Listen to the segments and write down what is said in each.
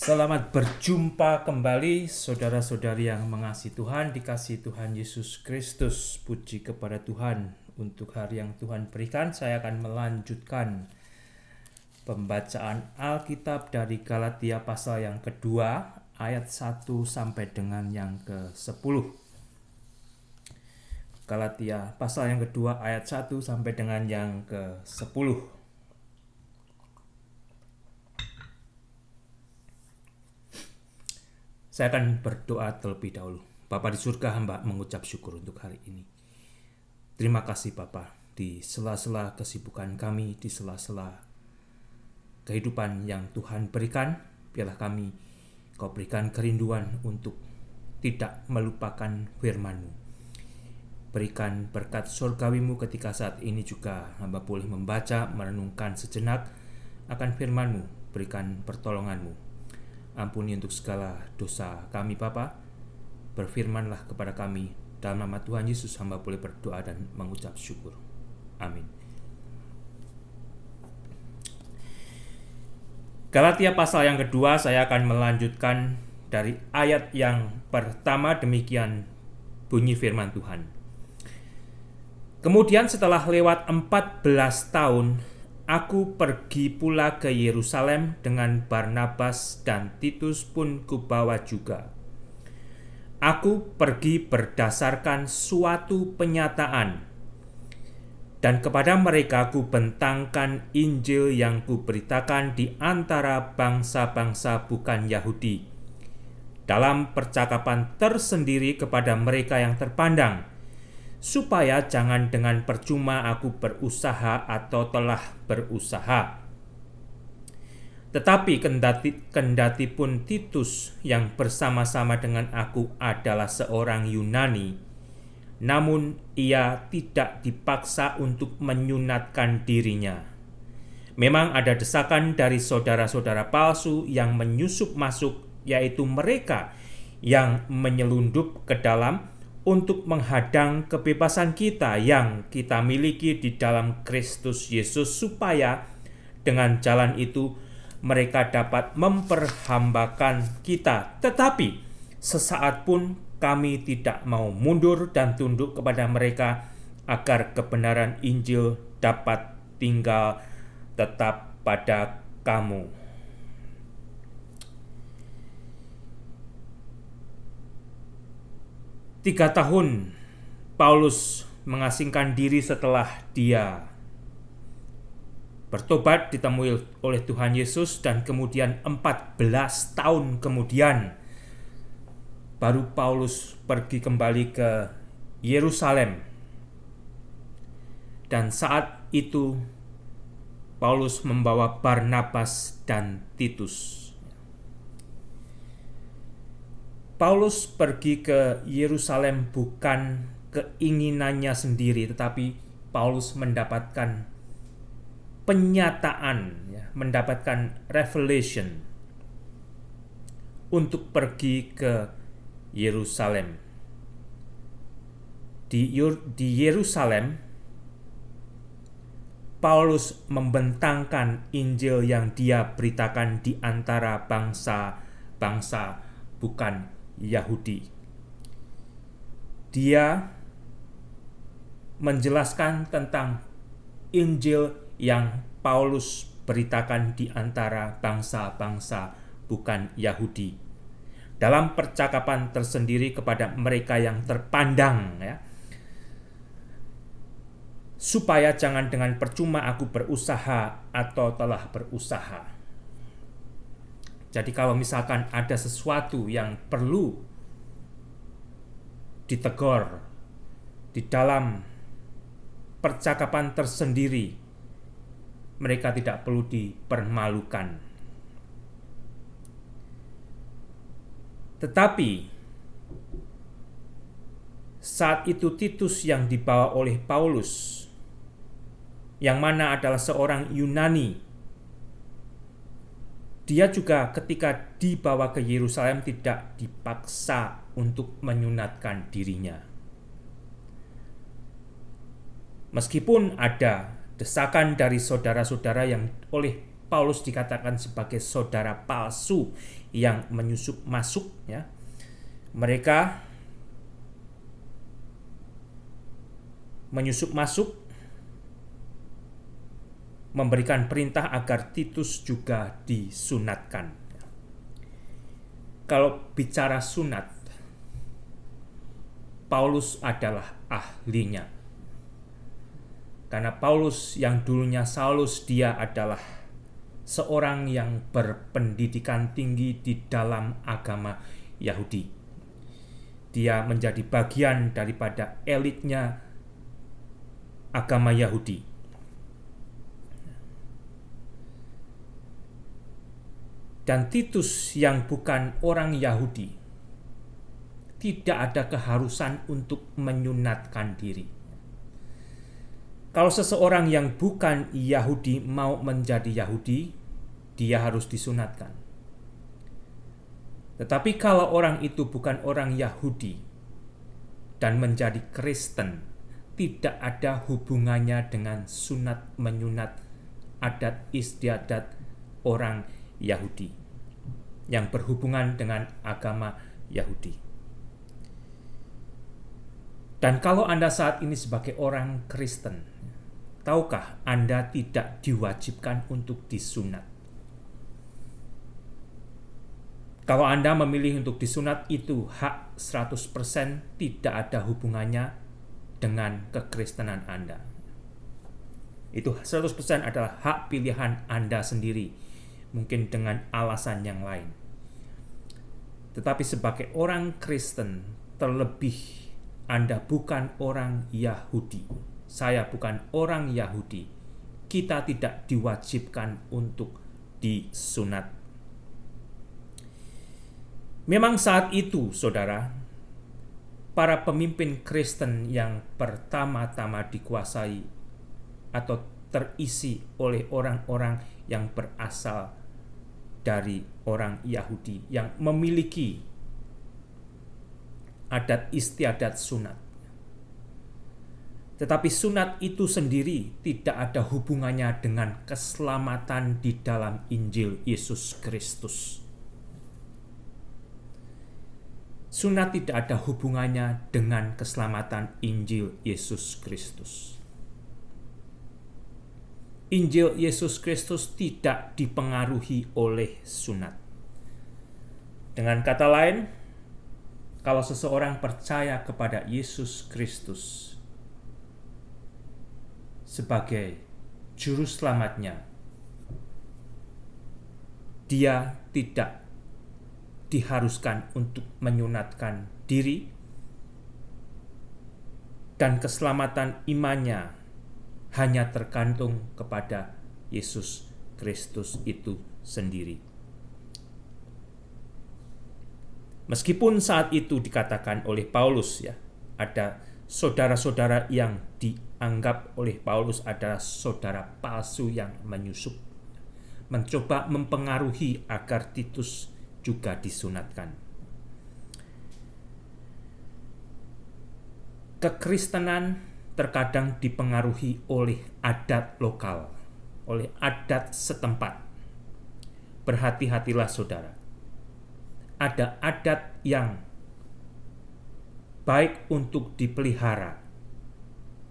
Selamat berjumpa kembali saudara-saudari yang mengasihi Tuhan, dikasihi Tuhan Yesus Kristus. Puji kepada Tuhan untuk hari yang Tuhan berikan. Saya akan melanjutkan pembacaan Alkitab dari Galatia pasal yang kedua, ayat 1 sampai dengan yang ke-10. Galatia pasal yang kedua, ayat 1 sampai dengan yang ke-10. Saya akan berdoa terlebih dahulu. Bapa di surga, hamba mengucap syukur untuk hari ini. Terima kasih Bapa, di sela-sela kesibukan kami, di sela-sela kehidupan yang Tuhan berikan, biarlah kami Kau berikan kerinduan untuk tidak melupakan firman-Mu. Berikan berkat surgawimu ketika saat ini juga hamba boleh membaca, merenungkan sejenak akan firman-Mu. Berikan pertolongan-Mu. Ampuni untuk segala dosa kami Bapa. Berfirmanlah kepada kami. Dalam nama Tuhan Yesus hamba boleh berdoa dan mengucap syukur. Amin. Galatia pasal yang kedua, saya akan melanjutkan dari ayat yang pertama. Demikian bunyi firman Tuhan. Kemudian setelah lewat 14 tahun, aku pergi pula ke Yerusalem dengan Barnabas, dan Titus pun kubawa juga. Aku pergi berdasarkan suatu penyataan, dan kepada mereka ku bentangkan Injil yang kuberitakan di antara bangsa-bangsa bukan Yahudi, dalam percakapan tersendiri kepada mereka yang terpandang, supaya jangan dengan percuma aku berusaha atau telah berusaha. Tetapi kendati pun Titus yang bersama-sama dengan aku adalah seorang Yunani, namun ia tidak dipaksa untuk menyunatkan dirinya. Memang ada desakan dari saudara-saudara palsu yang menyusup masuk, yaitu mereka yang menyelundup ke dalam untuk menghadang kebebasan kita yang kita miliki di dalam Kristus Yesus, supaya dengan jalan itu mereka dapat memperhambakan kita. Tetapi sesaat pun kami tidak mau mundur dan tunduk kepada mereka, agar kebenaran Injil dapat tinggal tetap pada kamu. Tiga tahun Paulus mengasingkan diri setelah dia bertobat, ditemui oleh Tuhan Yesus, dan kemudian 14 tahun kemudian baru Paulus pergi kembali ke Yerusalem. Dan saat itu Paulus membawa Barnabas dan Titus. Paulus pergi ke Yerusalem bukan keinginannya sendiri, tetapi Paulus mendapatkan penyataan, mendapatkan revelation untuk pergi ke Yerusalem. Di Yerusalem, Paulus membentangkan Injil yang dia beritakan di antara bangsa-bangsa bukan Yahudi. Dia menjelaskan tentang Injil yang Paulus beritakan di antara bangsa-bangsa bukan Yahudi, dalam percakapan tersendiri kepada mereka yang terpandang, supaya jangan dengan percuma aku berusaha atau telah berusaha. Jadi kalau misalkan ada sesuatu yang perlu ditegur di dalam percakapan tersendiri, mereka tidak perlu dipermalukan. Tetapi saat itu Titus yang dibawa oleh Paulus, yang mana adalah seorang Yunani, dia juga ketika dibawa ke Yerusalem tidak dipaksa untuk menyunatkan dirinya. Meskipun ada desakan dari saudara-saudara yang oleh Paulus dikatakan sebagai saudara palsu yang menyusup masuk, ya. Mereka menyusup masuk, memberikan perintah agar Titus juga disunatkan. Kalau bicara sunat, Paulus adalah ahlinya. Karena Paulus yang dulunya Saulus, dia adalah seorang yang berpendidikan tinggi di dalam agama Yahudi. Dia menjadi bagian daripada elitnya agama Yahudi. Dan Titus yang bukan orang Yahudi tidak ada keharusan untuk menyunatkan diri. Kalau seseorang yang bukan Yahudi mau menjadi Yahudi, dia harus disunatkan. Tetapi kalau orang itu bukan orang Yahudi dan menjadi Kristen, tidak ada hubungannya dengan sunat menyunat adat istiadat orang Yahudi yang berhubungan dengan agama Yahudi. Dan kalau Anda saat ini sebagai orang Kristen, tahukah Anda tidak diwajibkan untuk disunat? Kalau Anda memilih untuk disunat, itu hak 100%, tidak ada hubungannya dengan kekristenan Anda. Itu 100% adalah hak pilihan Anda sendiri, mungkin dengan alasan yang lain. Tetapi sebagai orang Kristen, terlebih Anda bukan orang Yahudi, saya bukan orang Yahudi, kita tidak diwajibkan untuk disunat. Memang saat itu, saudara, para pemimpin Kristen yang pertama-tama dikuasai atau terisi oleh orang-orang yang berasal dari orang Yahudi yang memiliki adat istiadat sunat. Tetapi sunat itu sendiri tidak ada hubungannya dengan keselamatan di dalam Injil Yesus Kristus. Sunat tidak ada hubungannya dengan keselamatan Injil Yesus Kristus. Injil Yesus Kristus tidak dipengaruhi oleh sunat. Dengan kata lain, kalau seseorang percaya kepada Yesus Kristus sebagai juru selamatnya, dia tidak diharuskan untuk menyunatkan diri, dan keselamatan imannya hanya tergantung kepada Yesus Kristus itu sendiri. Meskipun saat itu dikatakan oleh Paulus, ya, ada saudara-saudara yang dianggap oleh Paulus adalah saudara palsu yang menyusup, mencoba mempengaruhi agar Titus juga disunatkan. Kekristenan terkadang dipengaruhi oleh adat lokal, oleh adat setempat. Berhati-hatilah saudara. Ada adat yang baik untuk dipelihara,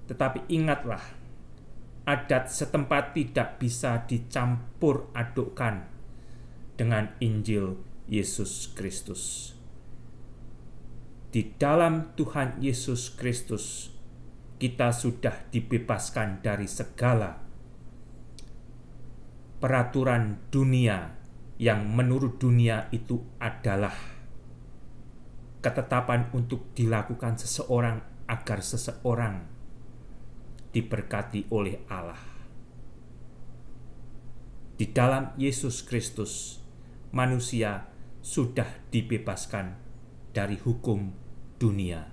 tetapi ingatlah, adat setempat tidak bisa dicampur adukkan dengan Injil Yesus Kristus. Di dalam Tuhan Yesus Kristus, kita sudah dibebaskan dari segala peraturan dunia yang menurut dunia itu adalah ketetapan untuk dilakukan seseorang agar seseorang diberkati oleh Allah. Di dalam Yesus Kristus, manusia sudah dibebaskan dari hukum dunia.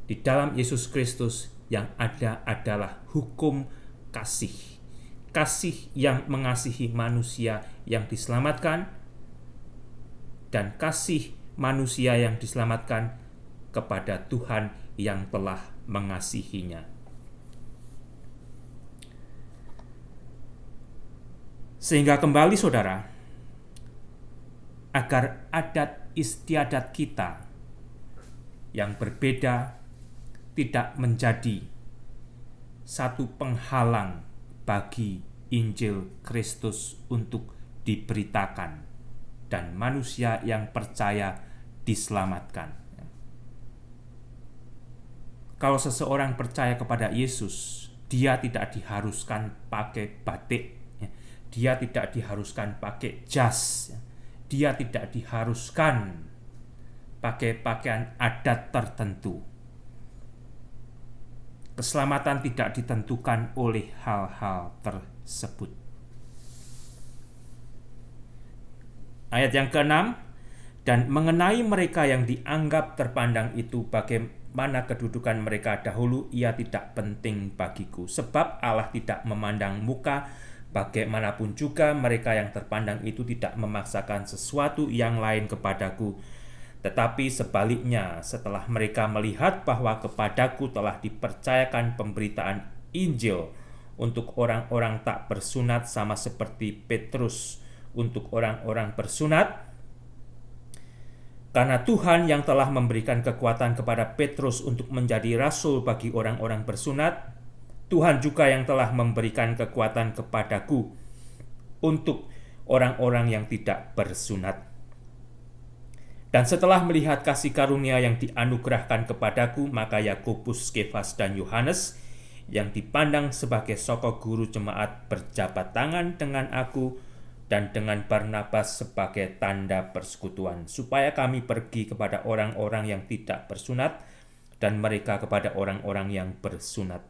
Di dalam Yesus Kristus yang ada adalah hukum kasih. Kasih yang mengasihi manusia yang diselamatkan, dan kasih manusia yang diselamatkan kepada Tuhan yang telah mengasihinya. Sehingga kembali saudara, agar adat istiadat kita yang berbeda tidak menjadi satu penghalang bagi Injil Kristus untuk diberitakan dan manusia yang percaya diselamatkan. Kalau seseorang percaya kepada Yesus, dia tidak diharuskan pakai batik, dia tidak diharuskan pakai jas, dia tidak diharuskan pakai pakaian adat tertentu. Keselamatan tidak ditentukan oleh hal-hal tersebut. Ayat yang ke-6, dan mengenai mereka yang dianggap terpandang itu, bagaimana kedudukan mereka dahulu, ia tidak penting bagiku. Sebab Allah tidak memandang muka, bagaimanapun juga mereka yang terpandang itu tidak memaksakan sesuatu yang lain kepadaku. Tetapi sebaliknya, setelah mereka melihat bahwa kepadaku telah dipercayakan pemberitaan Injil untuk orang-orang tak bersunat, sama seperti Petrus untuk orang-orang bersunat, karena Tuhan yang telah memberikan kekuatan kepada Petrus untuk menjadi rasul bagi orang-orang bersunat, Tuhan juga yang telah memberikan kekuatan kepadaku untuk orang-orang yang tidak bersunat. Dan setelah melihat kasih karunia yang dianugerahkan kepadaku, maka Yakobus, Kefas, dan Yohanes yang dipandang sebagai sokok guru jemaat berjabat tangan dengan aku dan dengan Barnabas sebagai tanda persekutuan, supaya kami pergi kepada orang-orang yang tidak bersunat dan mereka kepada orang-orang yang bersunat.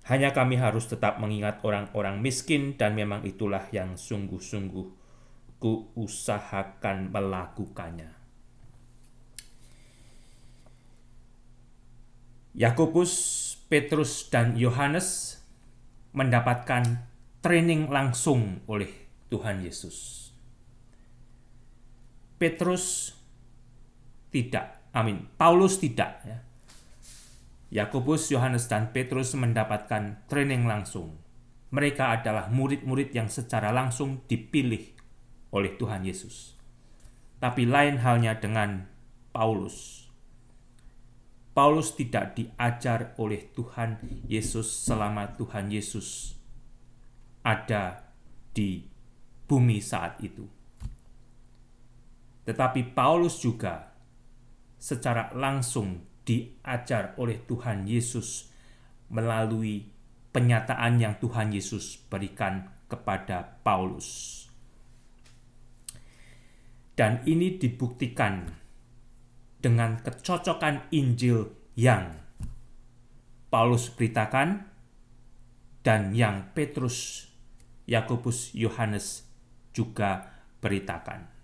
Hanya kami harus tetap mengingat orang-orang miskin, dan memang itulah yang sungguh-sungguh kuusahakan melakukannya. Yakobus, Petrus, dan Yohanes mendapatkan training langsung oleh Tuhan Yesus. Petrus tidak, Paulus tidak. Yakobus, Yohanes, dan Petrus mendapatkan training langsung. Mereka adalah murid-murid yang secara langsung dipilih oleh Tuhan Yesus. Tapi lain halnya dengan Paulus. Paulus tidak diajar oleh Tuhan Yesus selama Tuhan Yesus ada di bumi saat itu. Tetapi Paulus juga secara langsung diajar oleh Tuhan Yesus melalui penyataan yang Tuhan Yesus berikan kepada Paulus. Dan ini dibuktikan dengan kecocokan Injil yang Paulus beritakan dan yang Petrus, Yakobus, Yohanes juga beritakan.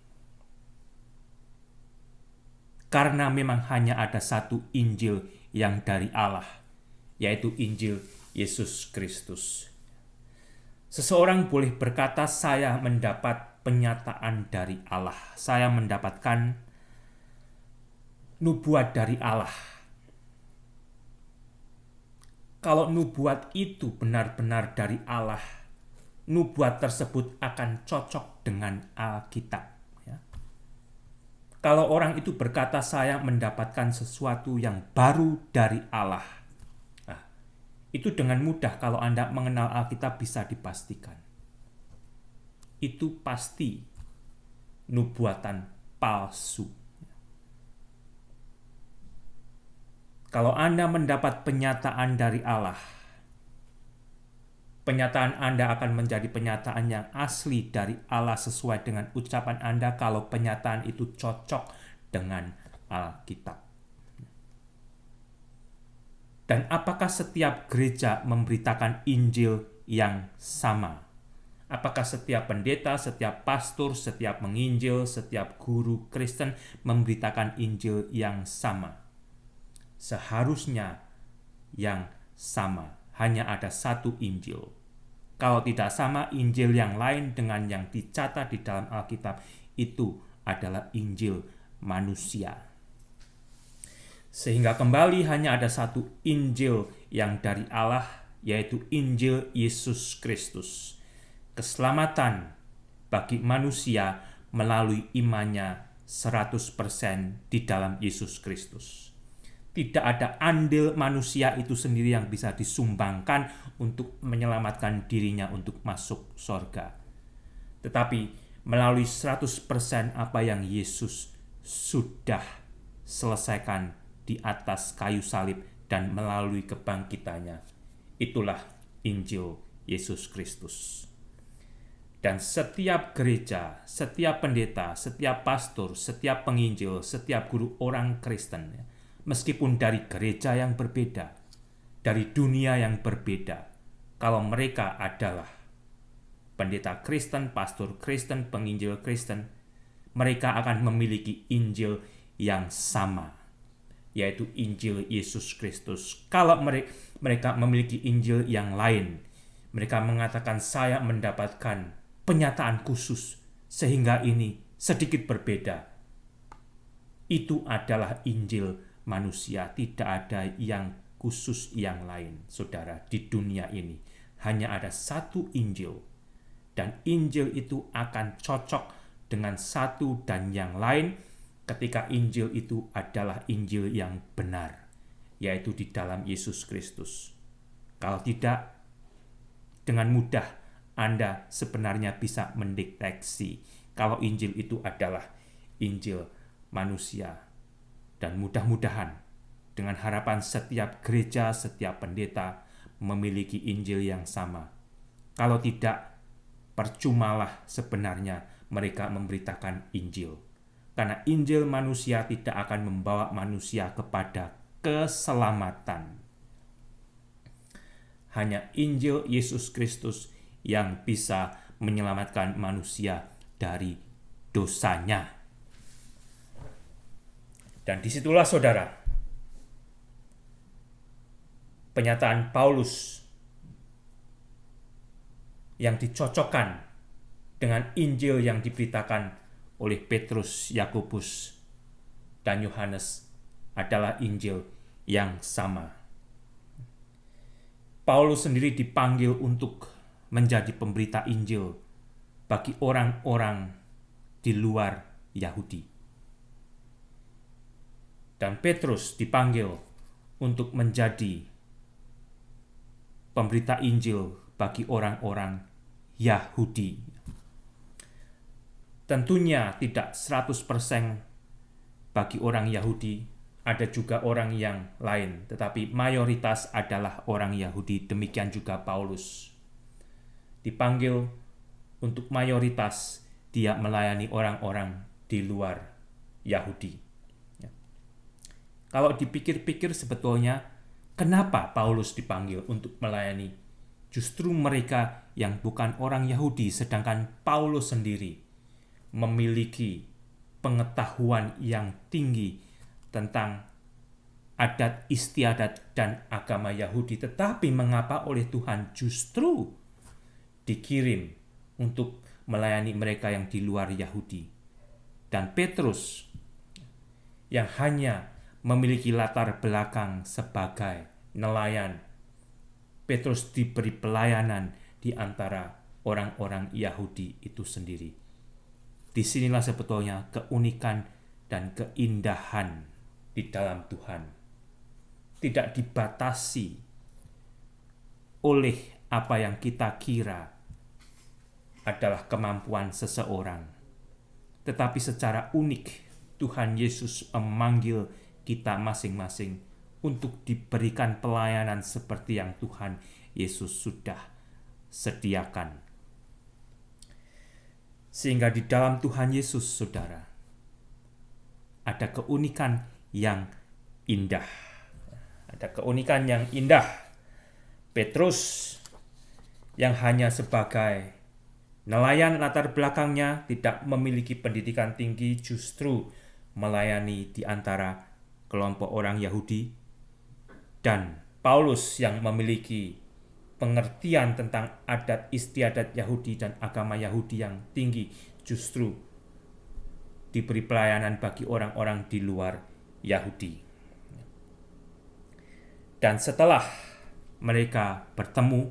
Karena memang hanya ada satu Injil yang dari Allah, yaitu Injil Yesus Kristus. Seseorang boleh berkata, saya mendapat penyataan dari Allah, saya mendapatkan nubuat dari Allah. Kalau nubuat itu benar-benar dari Allah, nubuat tersebut akan cocok dengan Alkitab. Kalau orang itu berkata, saya mendapatkan sesuatu yang baru dari Allah, itu dengan mudah kalau Anda mengenal Alkitab bisa dipastikan. Itu pasti nubuatan palsu. Kalau Anda mendapat penyataan dari Allah, penyataan Anda akan menjadi penyataan yang asli dari Allah sesuai dengan ucapan Anda kalau penyataan itu cocok dengan Alkitab. Dan apakah setiap gereja memberitakan Injil yang sama? Apakah setiap pendeta, setiap pastor, setiap menginjil, setiap guru Kristen memberitakan Injil yang sama? Seharusnya yang sama. Hanya ada satu Injil. Kalau tidak sama, Injil yang lain dengan yang dicatat di dalam Alkitab itu adalah Injil manusia. Sehingga kembali hanya ada satu Injil yang dari Allah, yaitu Injil Yesus Kristus. keselamatan bagi manusia melalui imannya 100% di dalam Yesus Kristus. Tidak ada andil manusia itu sendiri yang bisa disumbangkan untuk menyelamatkan dirinya untuk masuk surga. Tetapi melalui 100% apa yang Yesus sudah selesaikan di atas kayu salib dan melalui kebangkitannya. Itulah Injil Yesus Kristus. Dan setiap gereja, setiap pendeta, setiap pastor, setiap penginjil, setiap guru orang Kristen, meskipun dari gereja yang berbeda, dari dunia yang berbeda, kalau mereka adalah pendeta Kristen, pastor Kristen, penginjil Kristen, mereka akan memiliki Injil yang sama, yaitu Injil Yesus Kristus. Kalau mereka memiliki Injil yang lain, mereka mengatakan saya mendapatkan penyataan khusus sehingga ini sedikit berbeda. Itu adalah Injil manusia, tidak ada yang khusus yang lain, saudara. Di dunia ini hanya ada satu Injil, dan Injil itu akan cocok dengan satu dan yang lain ketika Injil itu adalah Injil yang benar, yaitu di dalam Yesus Kristus. Kalau tidak, dengan mudah Anda sebenarnya bisa mendeteksi kalau Injil itu adalah Injil manusia. Dan mudah-mudahan dengan harapan setiap gereja, setiap pendeta memiliki Injil yang sama. Kalau tidak, percumalah sebenarnya mereka memberitakan Injil. Karena Injil manusia tidak akan membawa manusia kepada keselamatan. Hanya Injil Yesus Kristus yang bisa menyelamatkan manusia dari dosanya. Dan disitulah saudara, penyataan Paulus yang dicocokkan dengan Injil yang diberitakan oleh Petrus, Yakobus, dan Yohanes adalah Injil yang sama. Paulus sendiri dipanggil untuk menjadi pemberita Injil bagi orang-orang di luar Yahudi. Dan Petrus dipanggil untuk menjadi pemberita Injil bagi orang-orang Yahudi. Tentunya tidak 100% bagi orang Yahudi, ada juga orang yang lain, tetapi mayoritas adalah orang Yahudi. Demikian juga Paulus dipanggil untuk mayoritas dia melayani orang-orang di luar Yahudi. Kalau dipikir-pikir sebetulnya, kenapa Paulus dipanggil untuk melayani justru mereka yang bukan orang Yahudi, sedangkan Paulus sendiri memiliki pengetahuan yang tinggi tentang adat istiadat dan agama Yahudi, tetapi mengapa oleh Tuhan justru dikirim untuk melayani mereka yang di luar Yahudi? Dan Petrus yang hanya memiliki latar belakang sebagai nelayan, Petrus diberi pelayanan di antara orang-orang Yahudi itu sendiri. Disinilah sebetulnya keunikan dan keindahan di dalam Tuhan. Tidak dibatasi oleh apa yang kita kira adalah kemampuan seseorang. Tetapi secara unik Tuhan Yesus memanggil kita masing-masing untuk diberikan pelayanan seperti yang Tuhan Yesus sudah sediakan. Sehingga di dalam Tuhan Yesus, saudara, ada keunikan yang indah. Ada keunikan yang indah. Petrus yang hanya sebagai nelayan latar belakangnya, tidak memiliki pendidikan tinggi, justru melayani di antara kelompok orang Yahudi. Dan Paulus yang memiliki pengertian tentang adat istiadat Yahudi dan agama Yahudi yang tinggi, justru diberi pelayanan bagi orang-orang di luar Yahudi. Dan setelah mereka bertemu,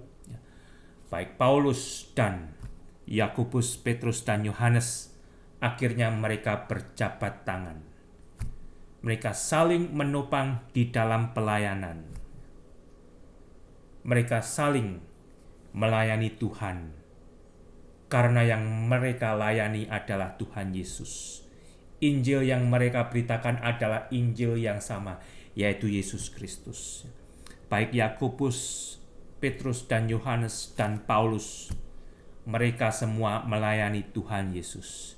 baik Paulus dan Yakobus, Petrus, dan Yohanes, akhirnya mereka berjabat tangan. Mereka saling menopang di dalam pelayanan. Mereka saling melayani Tuhan, karena yang mereka layani adalah Tuhan Yesus. Injil yang mereka beritakan adalah Injil yang sama, yaitu Yesus Kristus. Baik Yakobus, Petrus, dan Yohanes, dan Paulus, mereka semua melayani Tuhan Yesus.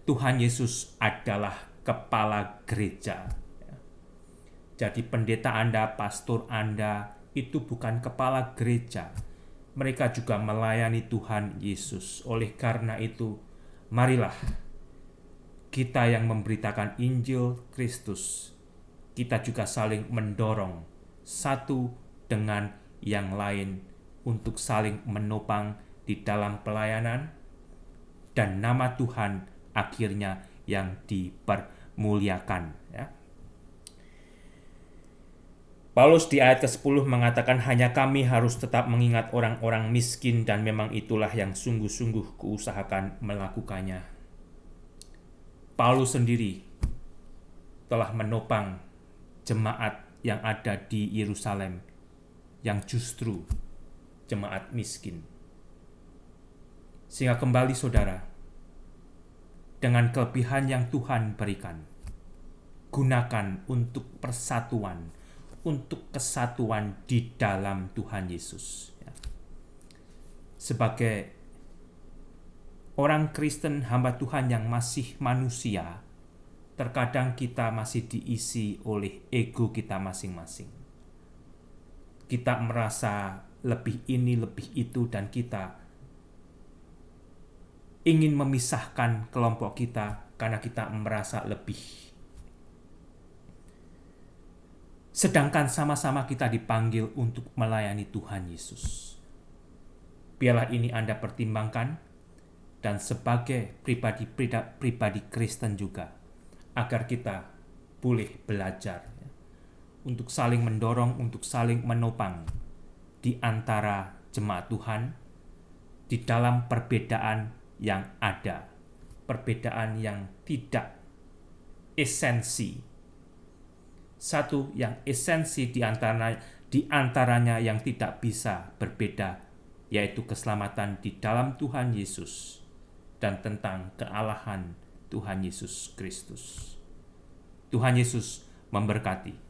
Tuhan Yesus adalah kepala gereja. Jadi pendeta Anda, pastor Anda, itu bukan kepala gereja. Mereka juga melayani Tuhan Yesus. Oleh karena itu, marilah kita yang memberitakan Injil Kristus, kita juga saling mendorong satu dengan yang lain untuk saling menopang di dalam pelayanan, dan nama Tuhan akhirnya yang dipermuliakan. Ya. Paulus di ayat ke-10 mengatakan hanya kami harus tetap mengingat orang-orang miskin, dan memang itulah yang sungguh-sungguh kuusahakan melakukannya. Paulus sendiri telah menopang jemaat yang ada di Yerusalem yang justru jemaat miskin. Sehingga kembali saudara, dengan kelebihan yang Tuhan berikan, gunakan untuk persatuan, untuk kesatuan di dalam Tuhan Yesus. Sebagai orang Kristen, hamba Tuhan yang masih manusia, terkadang kita masih diisi oleh ego kita masing-masing. Kita merasa lebih ini, lebih itu, dan kita ingin memisahkan kelompok kita karena kita merasa lebih. Sedangkan sama-sama kita dipanggil untuk melayani Tuhan Yesus. Biarlah ini Anda pertimbangkan, dan sebagai pribadi Kristen juga, agar kita boleh belajar untuk saling mendorong, untuk saling menopang di antara jemaat Tuhan di dalam perbedaan yang ada, perbedaan yang tidak esensi. Satu yang esensi di antaranya yang tidak bisa berbeda, yaitu keselamatan di dalam Tuhan Yesus dan tentang kealahan Tuhan Yesus Kristus. Tuhan Yesus memberkati.